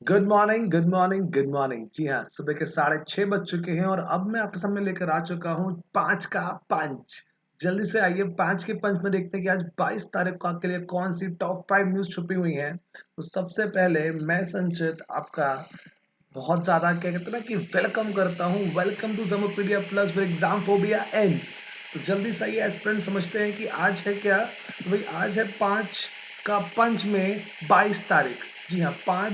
Good morning, good morning, good morning. जी हाँ, सुबह के 6:30 बज चुके हैं और अब मैं आपके सामने लेकर आ चुका हूँ 5 का पंच। जल्दी से आइए 5 के पंच में देखते हैं कि आज 22 तारीख को आपके लिए कौन-सी टॉप 5 न्यूज़ छुपी हुई हैं। तो सबसे पहले मैं संचित आपका बहुत ज़्यादा क्या कहते हैं ना कि वेलकम करता हूँ। Welcome to Zamopedia plus where exam phobia ends. तो जल्दी से आइए एस्पिरेंट्स समझते हैं कि आज है क्या? तो भाई आज है 5 का पंच में 22 तारीख। जी हाँ,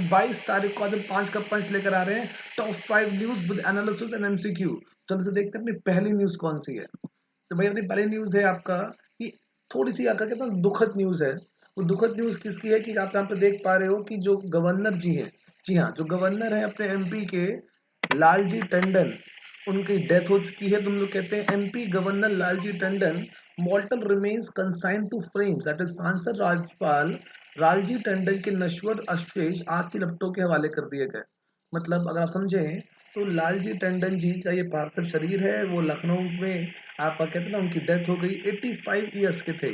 22 तारीख को आज हम 5 का पंच लेकर आ रहे हैं। Top 5 news with analysis and MCQ. जल्दी से देखते हैं अपनी पहली न्यूज़ कौन-सी है। तो भाई अपनी पहली न्यूज़ है आपका कि थोड़ी-सी आपका कहते हैं दुखद न्यूज़ है। वो दुखद न्यूज़ किसकी है कि आप यहाँ पे देख पा रहे हो कि जो गवर्नर जी हैं, जी हाँ, जो गवर्नर हैं अपने एमपी के लालजी टंडन, उनकी डेथ हो चुकी है। तो हम लोग कहते हैं MP governor Lalji Tandon mortal remains consigned to frames that is सांसद राज्यपाल लालजी टंडन के नश्वर अवशेष आग की लपटों के हवाले कर दिए गए। मतलब अगर आप समझें तो लालजी टंडन जी का ये पार्थिव शरीर है, वो लखनऊ में आप कहते हैं ना उनकी डेथ हो गई, 85 ईयर्स के थे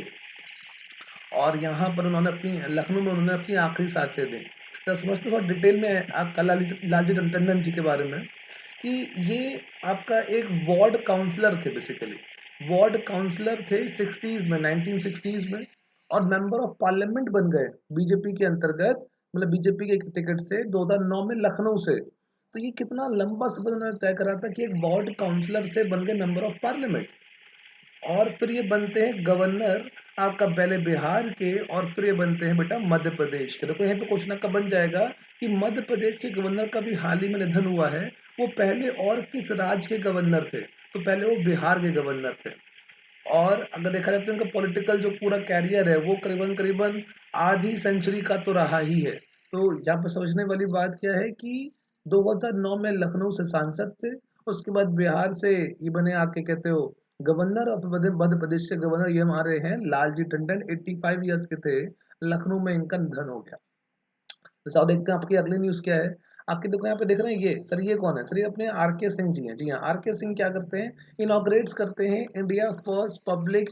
और यहाँ पर उन्होंने अपनी लखनऊ में उन्होंने अपनी आखिरी सांसें दी। तो समझते थोड़ा डिटेल में आपका लालजी लालजी टंडन जी के बारे में कि ये आपका एक वार्ड काउंसलर थे बेसिकली। वार्ड काउंसलर थे 60s में, 1960s में और मेंबर ऑफ पार्लियामेंट बन गए बीजेपी के अंतर्गत, मतलब बीजेपी के टिकट से 2009 में लखनऊ से। तो ये कितना लंबा सफर उन्होंने तय करा था कि एक वार्ड काउंसलर से बन गए मेंबर ऑफ पार्लियामेंट और फिर ये बनते हैं गवर्नर आपका पहले बिहार के और फिर ये बनते हैं बेटा मध्य प्रदेश के। देखो यहाँ पे क्वेश्चन आपका बन जाएगा कि मध्य प्रदेश के गवर्नर का भी हाल ही में निधन हुआ है। वो पहले और किस राज्य के गवर्नर थे? तो पहले वो बिहार के गवर्नर थे और अगर देखा जाए तो उनका पॉलिटिकल जो पूरा कैरियर है वो करीबन-करीबन आधी सेंचुरी का तो रहा ही है। तो यहाँ पे समझने वाली बात क्या है कि 2009 में लखनऊ से सांसद थे, उसके बाद बिहार से ये बने आप क्या कहते हो गवर्नर और फिर मध्य प्रदेश के गवर्नर ये हमारे हैं लालजी टंडन 85 ईयर्स के थे, लखनऊ में इनका निधन हो गया। जैसा आप देखते हैं आपकी अगली न्यूज़ क्या है? आपकी देखो यहाँ पे देख रहे हैं ये कौन है? सर ये अपने आर.के. सिंह जी हैं। जी हाँ, आर.के. सिंह क्या करते हैं? इनॉग्रेट्स करते हैं India first public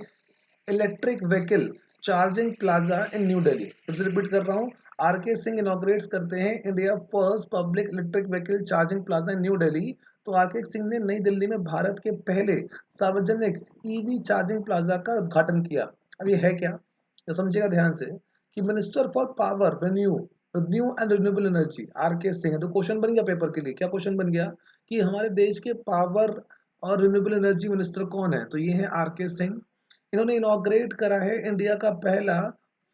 electric vehicle charging plaza in New Delhi. फिर से रिपीट कर रहा हूँ, आर.के. सिंह इनॉग्रेट्स करते हैं India first public electric vehicle charging plaza in New Delhi. तो आर.के. सिंह ने नई दिल्ली में भारत के पहले सार्वजनिक ईवी चार्जिंग प्लाजा का उद्घाटन किया। अब ये है क्या? तो समझिएगा ध्यान से कि minister for power venue new and renewable energy R K Singh है। तो क्वेश्चन बन गया पेपर के लिए, क्या क्वेश्चन बन गया कि हमारे देश के पावर और रिन्यूएबल एनर्जी मिनिस्टर कौन है? तो ये है आर के सिंह। इन्होंने इनॉग्रेट करा है इंडिया का पहला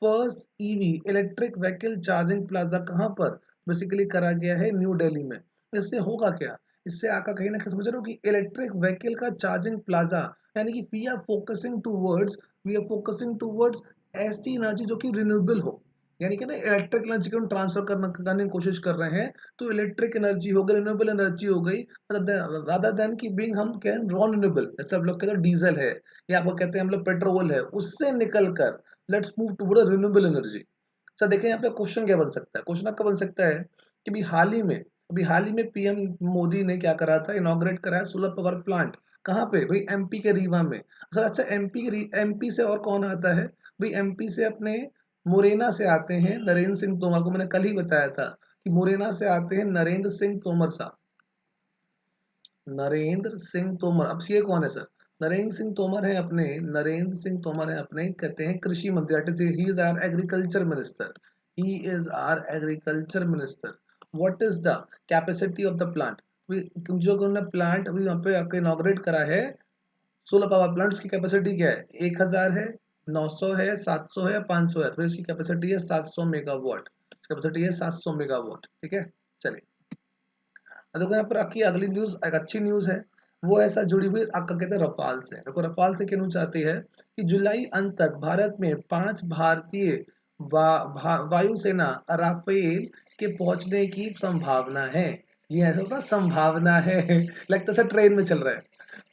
first EV electric vehicle charging plaza. कहाँ पर बेसिकली करा गया है? न्यू दिल्ली में। इससे होगा क्या? इससे आपका कहीं ना कहीं समझ रहे हो कि इलेक्ट्रिक व्हीकल का चार्जिंग प्लाजा यानी कि वी आर फोकसिंग टूवर्ड्स ऐसी एनर्जी जो कि रिन्यूएबल हो, यानी कि ना इलेक्ट्रिक एनर्जी को हम ट्रांसफर करने की कोशिश कर रहे हैं। तो इलेक्ट्रिक एनर्जी हो गई, रिन्यूएबल एनर्जी हो गई, रादर देन कि बीइंग हम कहें नॉन रिन्यूएबल, जैसे हम लोग कहते हैं डीजल है या आपको कहते हैं हम लोग पेट्रोल है, उससे निकल कर let's move toward renewable energy. Sir देखें यहाँ पे क्वेश्चन क्या बन सकता है? क्वेश्चन आपका बन सकता है कि अभी हाल ही में पीएम मोदी ने क्या करा था? इनॉग्रेट कराया सोलर पावर प्लांट। कहाँ पे भाई? एमपी के रीवा में। सर अच्छा एमपी से और कौन आता है भाई? एमपी से अपने मुरैना से आते हैं नरेंद्र सिंह तोमर को मैंने कल ही बताया था कि मुरैना से आते हैं नरेंद्र सिंह तोमर साहब। नरेंद्र सिंह तोमर, अब ये कौन है सर? नरेंद्र सिंह तोमर है अपने कहते हैं कृषि मंत्री, that is he is our agriculture minister. He is our agriculture minister. What is the capacity of the plant? जो उन्होंने प्लांट अभी यहाँ पे आपके इनॉग्रेट करा है सोलर पावर प्लांट, की कैपेसिटी क्या है? 1000 है, 900 है, 700 है, 500 है। तो इसकी कैपेसिटी है 700 मेगावाट। कैपेसिटी है 700 मेगावाट। ठीक है, चलिए देखो यहाँ पर आपकी अगली न्यूज एक अच्छी न्यूज है। वो ऐसा जुड़ी हुई आपका कहते हैं रफाल से। देखो रफाल से क्या न्यूज आती है कि जुलाई अंत तक भारत में 5 भारतीय वायुसेना राफेल के पहुंचने की संभावना है। ये ऐसा होता है संभावना है लगता है सर ट्रेन में चल रहा है।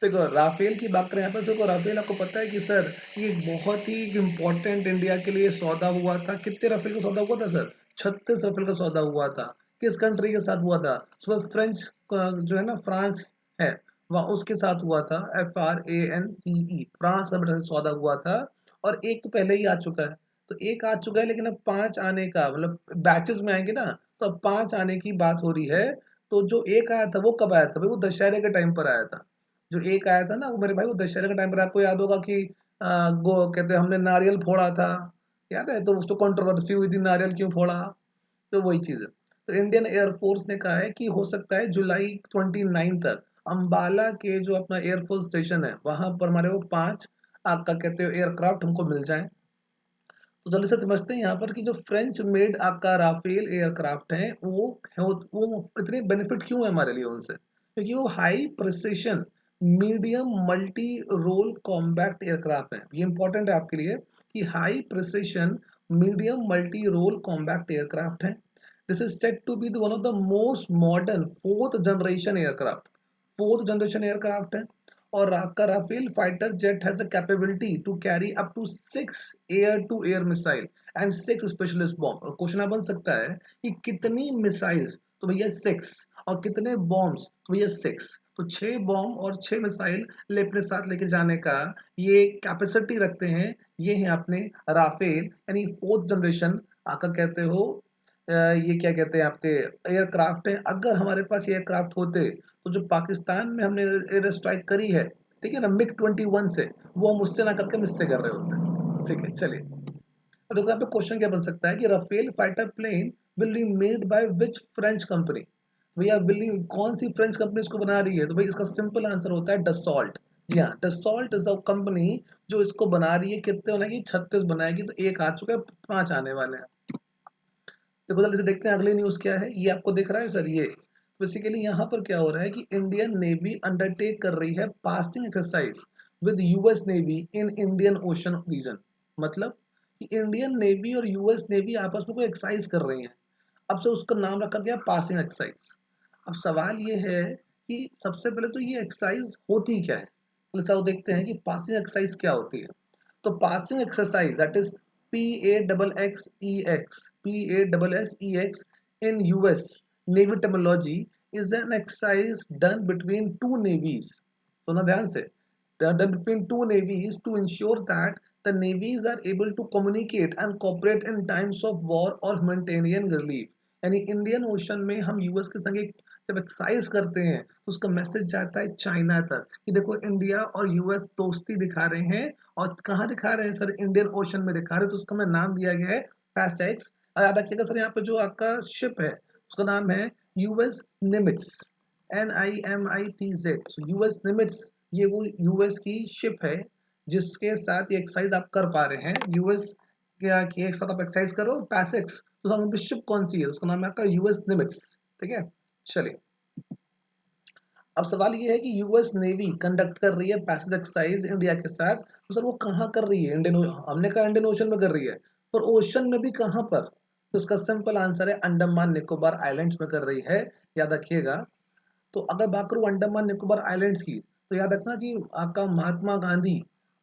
देखो राफेल की बात करें यहाँ पर, देखो राफेल आपको पता है कि सर ये बहुत ही इम्पोर्टेंट इंडिया के लिए सौदा हुआ था। कितने राफेल का सौदा हुआ था सर? 36 राफेल का सौदा हुआ था। किस कंट्री के साथ हुआ था? उसमें फ्रेंच जो है ना फ्रांस है, वहाँ उसके साथ हुआ था। FRANCE फ्रांस का सौदा हुआ था और एक तो पहले ही आ चुका है। तो एक आ चुका है, लेकिन अब 5 आने का मतलब बैचेस में आएँगे ना, तो अब 5 आने की बात हो रही है। तो जो एक आया था वो कब आया था? भाई वो दशहरे के टाइम पर आया था। जो एक आया था ना वो मेरे भाई वो दशहरे के टाइम पर आपको याद होगा कि गो कहते हैं हमने नारियल फोड़ा था, याद है? तो उस तो कंट्रोवर्सी हुई थी नारियल क्यों फोड़ा? तो वही चीज़ है। तो इंडियन एयर फोर्स ने कहा है कि हो सकता है जुलाई 29 तक अंबाला के जो अपना एयर फोर्स स्टेशन है, वहाँ पर हमारे वो 5 आपका कहते हो एयरक्राफ्ट हमको मिल जाएँ। तो जल्दी से समझते हैं यहाँ पर कि जो फ्रेंच मेड आपका राफेल एयरक्राफ्ट हैं वो इतने बेनिफिट क्यों है हमारे लिए उनसे, क्योंकि वो high precision medium multi role combat aircraft हैं। ये इंपॉर्टेंट है आपके लिए कि high precision medium multi role combat aircraft हैं। This is set to be one of the most modern fourth generation aircraft है। और आपका Rafale fighter jet has the capability to carry up to 6 air to air missile and 6 specialist bomb. और question बन सकता है कि कितनी missiles, तो भैया 6, और कितने बॉम्ब्स, तो भैया 6। तो 6 बॉम्ब और 6 मिसाइल अपने साथ लेके जाने का ये कैपेसिटी रखते हैं। ये है अपने राफेल यानी फोर्थ जनरेशन आका कहते हो। ये क्या कहते हैं आपके एयरक्राफ्ट है। अगर हमारे पास ये एयरक्राफ्ट होते तो जो पाकिस्तान में हमने एयर स्ट्राइक करी है, ठीक है ना, मिग 21 से, वो हम उससे ना करके हम इससे कर रहे होते। ठीक है, चलिए। अब देखो यहाँ पे क्वेश्चन क्या बन सकता है कि Rafale fighter plane will be made by which French company. भैया विल कौन सी फ्रेंच कंपनी इसको बना रही है? तो भाई इसका सिंपल आंसर होता है डसॉल्ट। जी हाँ, डसॉल्ट इज अ कंपनी जो इसको बना रही है। कितने बनाएगी? 36 बनाएगी। तो एक आ चुका है, 5 आने वाले हैं। देखो जल्दी से देखते हैं अगली न्यूज़ क्या है। ये आपको दिख रहा है सर? ये बेसिकली यहाँ पर क्या हो रहा है कि इंडियन नेवी अंडरटेक कर रही है passing exercise with US navy in Indian Ocean region. मतलब कि इंडियन नेवी और यूएस नेवी आपस में कोई एक्सरसाइज कर रही हैं। अब से उसका नाम रखा गया पासिंग एक्सरसाइज। अब सवाल ये है कि सबसे पहले तो ये एक्सरसाइज होती क्या है। तो सब देखते हैं कि पासिंग एक्सरसाइज क्या होती है। तो passing exercise that is PASSEX in US Navy terminology is an exercise done between two navies. सुना ध्यान से, done between two navies to ensure that the navies are able to communicate and cooperate in times of war or humanitarian relief। यानी Indian ocean में हम US के संग जब exercise करते हैं तो उसका मैसेज जाता है चाइना तक कि देखो इंडिया और यूएस दोस्ती दिखा रहे हैं। और कहाँ दिखा रहे हैं सर? इंडियन ओशन में दिखा रहे हैं। तो उसका मैं नाम दिया गया है पैसेक्स। याद रखिएगा सर, यहाँ पे जो आपका शिप है उसका नाम है US Nimitz, NIMITZ। US Nimitz ये वो यूएस की शिप है जिसके साथ ये एक्सरसाइज आप कर पा रहे हैं। यूएस क्या कि एक साथ आप एक्सरसाइज करो पैसेक्स, तो हम शिप कौन सी है? उसका नाम है आपका यूएस निमिट्स। ठीक है, चलिए। अब सवाल ये है कि यूएस नेवी कंडक्ट कर रही है पैसिव एक्सरसाइज इंडिया के साथ। तो सर वो कहाँ कर रही है? हमने कहा इंडियन ओशन में कर रही है, पर ओशन में भी कहाँ पर? तो इसका सिंपल आंसर है अंडमान निकोबार आइलैंड्स में कर रही है। याद रखिएगा। तो अगर बात करूँ अंडमान निकोबार आइलैंड्स की, तो याद रखना कि आपका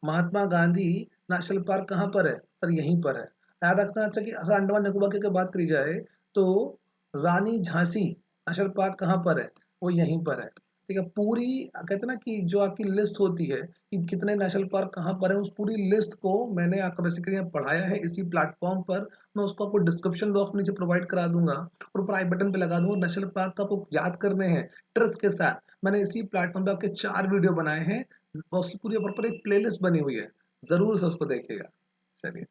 महात्मा गांधी नेशनल पार्क कहाँ पर है सर? यहीं पर है। याद रखना। अच्छा कि अगर अंडमान निकोबार की अगर बात करी जाए तो रानी झांसी नेशनल पार्क कहाँ पर है? वो यहीं पर है। ठीक है, पूरी कहते हैं ना कि जो आपकी लिस्ट होती है कि कितने नेशनल पार्क कहाँ पर है, उस पूरी लिस्ट को मैंने आपको बेसिकली यहाँ पढ़ाया है इसी प्लेटफॉर्म पर। मैं उसको आपको डिस्क्रिप्शन बॉक्स में नीचे प्रोवाइड करा दूंगा और ऊपर आई बटन पे लगा दूंगा। नेशनल पार्क का आपको याद करने हैं ट्रिक्स के साथ। मैंने इसी प्लेटफॉर्म पे आपके 4 वीडियो बनाए हैं। उसकी पूरी प्रॉपर एक प्लेलिस्ट बनी हुई है, जरूर से उसको देखिएगा। चलिए,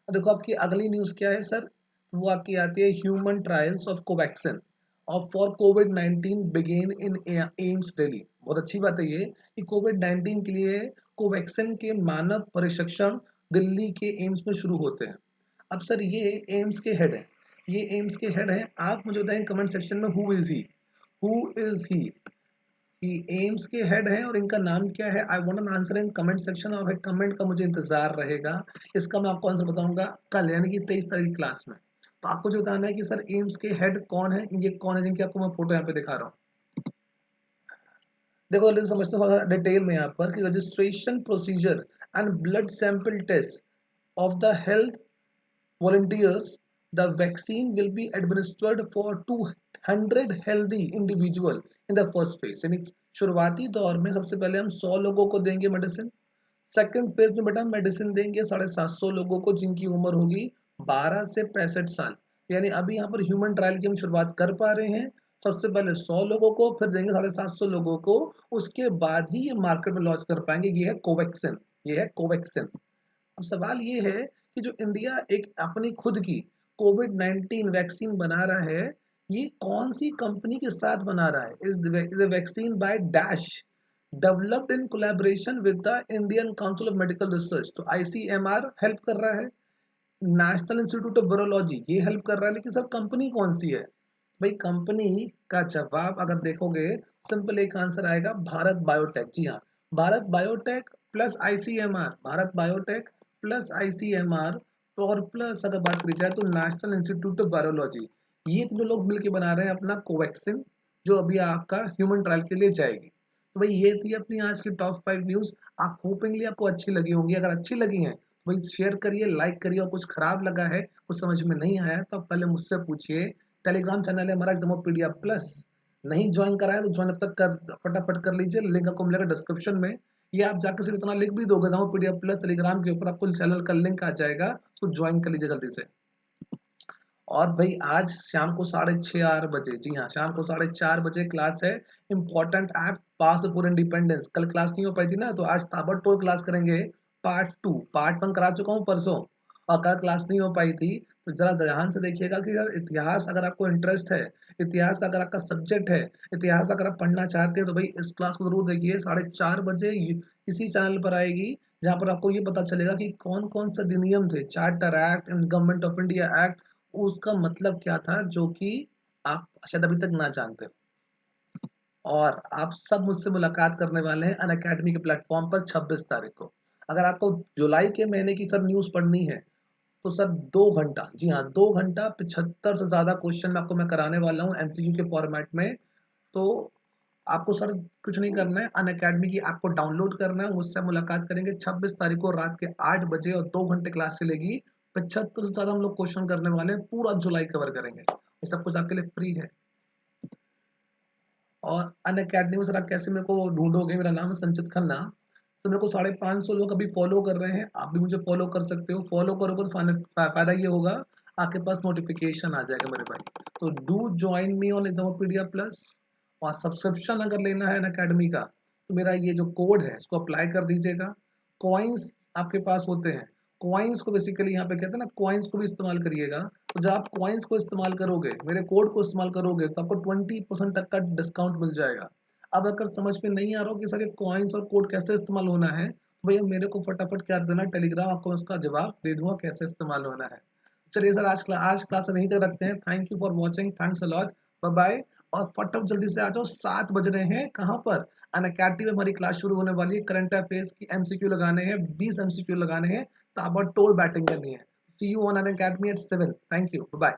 अब देखो आपकी अगली न्यूज़ क्या है सर? वो आपकी आती है ह्यूमन ट्रायल्स ऑफ कोवैक्सिन और फॉर कोविड-19 बिगेन इन एम्स दिल्ली। बहुत अच्छी बात है ये कि कोविड-19 के लिए कोवैक्सिन के मानव परीक्षण दिल्ली के एम्स में शुरू होते हैं। अब सर ये एम्स के हेड हैं, ये एम्स के हेड हैं। आप मुझे बताएं कमेंट सेक्शन में who is he, who is he? कि एम्स के हेड हैं और इनका नाम क्या है? I want an answer in comment section और कमेंट का मुझे इंतजार रहेगा। इसका मैं आपको आंसर बताऊंगा कल, यानी कि 23 तारीख की क्लास में। तो आपको जो बताना है कि सर एम्स के हेड कौन है, ये कौन है जिनकी आपको मैं फोटो यहाँ पे दिखा रहा हूँ। देखो जल्दी से समझते हैं थोड़ा डिटेल में यहाँ पर कि registration procedure and blood sample test of the health volunteers, the vaccine will be administered for 200 healthy individual in the first phase। यानी शुरुआती दौर में सबसे पहले हम 100 लोगों को देंगे मेडिसिन। सेकंड फेज में बेटा मेडिसिन देंगे 750 लोगों को जिनकी उम्र होगी 12 से 65 साल। यानी अभी यहाँ पर ह्यूमन ट्रायल की हम शुरुआत कर पा रहे हैं। सबसे पहले 100 लोगों को, फिर देंगे 750 लोगों को, उसके बाद ही ये मार्केट में लॉन्च कर पाएंगे। ये है कोवैक्सिन, ये है कोवैक्सिन। अब सवाल ये है कि जो इंडिया एक अपनी खुद की कोविड-19 वैक्सीन बना रहा है, ये कौन सी कंपनी के साथ बना रहा है? Is the vaccine by dash developed in collaboration with the Indian council of medical research. तो आईसीएमआर हेल्प कर रहा है, नेशनल इंस्टीट्यूट ऑफ वायरोलॉजी ये हेल्प कर रहा है, लेकिन सर कंपनी कौन सी है? भाई कंपनी का जवाब अगर देखोगे, सिंपल एक आंसर आएगा, भारत बायोटेक। जी हाँ, Bharat biotech plus ICMR, Bharat biotech plus ICMR, और प्लस अगर बात करी जाए तो नेशनल इंस्टीट्यूट ऑफ वायरोलॉजी, ये तीनों लोग मिलकर बना रहे हैं अपना कोवैक्सिन, जो अभी आपका ह्यूमन ट्रायल के लिए जाएगी। तो भाई ये थी अपनी आज की टॉप 5 न्यूज। आप होपिंगली आपको अच्छी लगी होंगी। अगर अच्छी लगी हैं तो भाई शेयर करिए, लाइक करिए, और कुछ खराब लगा है, कुछ समझ में नहीं आया तो आप पहले मुझसे पूछिए। टेलीग्राम चैनल है हमारा एग्जामोपीडिया प्लस, नहीं ज्वाइन करा है तो ज्वाइन अब तक कर, फटाफट कर लीजिए। लिंक आपको मिलेगा डिस्क्रिप्शन में। ये आप जाकर सिर्फ इतना लिख भी दोगे एग्जामोपीडिया प्लस टेलीग्राम के ऊपर, आपको चैनल का लिंक आ जाएगा, तो ज्वाइन कर लीजिए जल्दी से। और भाई आज शाम को 6:30 बजे, जी हाँ शाम को 4:30 बजे क्लास है, important app pass for independence. कल क्लास नहीं हो पाई थी ना, तो आज ताबड़तोड़ क्लास करेंगे। पार्ट 2, पार्ट 1 करा चुका हूँ परसों, और कल क्लास नहीं हो पाई थी। तो जरा ध्यान से देखिएगा कि यार इतिहास अगर आपको इंटरेस्ट है, इतिहास अगर आपका सब्जेक्ट है, इतिहास अगर आप पढ़ना चाहते हैं, तो भाई इस क्लास को जरूर देखिए। 4:30 बजे इसी चैनल पर आएगी, जहाँ पर आपको ये पता चलेगा कि कौन कौन से अधिनियम थे, charter act and government of India act, उसका मतलब क्या था, जो कि आप शायद अभी तक ना जानते हो। और आप सब मुझसे मुलाकात करने वाले हैं अनअकैडमी के प्लेटफॉर्म पर 26 तारीख को। अगर आपको जुलाई के महीने की सर न्यूज़ पढ़नी है, तो सर 2 घंटा, जी हाँ 2 घंटा 75 से ज़्यादा क्वेश्चन में आपको मैं कराने वाला हूँ एमसीक्यू के फॉर्मेट में। तो आपको सर कुछ नहीं करना है, अनअकैडमी की ऐप को डाउनलोड करना है, मुझसे मुलाकात करेंगे 26 तारीख को रात के 8 बजे, और 2 घंटे क्लास चलेगी। 75 से ज़्यादा हम लोग क्वेश्चन करने वाले हैं, पूरा जुलाई कवर करेंगे, ये सब कुछ आपके लिए फ्री है। और अनअकैडमी में सर आप कैसे मेरे को ढूंढोगे, मेरा नाम है संचित खन्ना। तो मेरे को 550 लोग अभी फॉलो कर रहे हैं, आप भी मुझे फॉलो कर सकते हो। फॉलो करोगे तो फायदा ये होगा, आपके पास नोटिफिकेशन आ जाएगा मेरे भाई। तो do join me on Examopedia plus. और सब्सक्रिप्शन अगर लेना है अनअकैडमी का, तो मेरा ये जो कोड है इसको अप्लाई कर दीजिएगा। कॉइन्स आपके पास होते हैं, कॉइन्स को बेसिकली यहाँ पे कहते हैं ना, कॉइन्स को भी इस्तेमाल करिएगा। तो जब आप कॉइन्स को इस्तेमाल करोगे, मेरे कोड को इस्तेमाल करोगे, तो आपको 20% तक का डिस्काउंट मिल जाएगा। अब अगर समझ में नहीं आ रहा हो कि सर ये कॉइन्स और कोड कैसे इस्तेमाल होना है, तो भैया मेरे को फटाफट क्या देना, टेलीग्राम, आपको उसका जवाब दे दूंगा कैसे इस्तेमाल होना है। चलिए सर आज क्लास यहीं तक रखते हैं। Thank you for watching, thanks a lot, bye bye. और फटाफट जल्दी से आ जाओ, 7 बज रहे हैं, कहाँ पर, अनअकैडमी में हमारी क्लास शुरू होने वाली है। करंट अफेयर्स की एमसीक्यू लगाने हैं, 20 एमसीक्यू लगाने हैं, ताबड़तोड़ बैटिंग करनी है। See you on Unacademy at 7। Thank you, bye.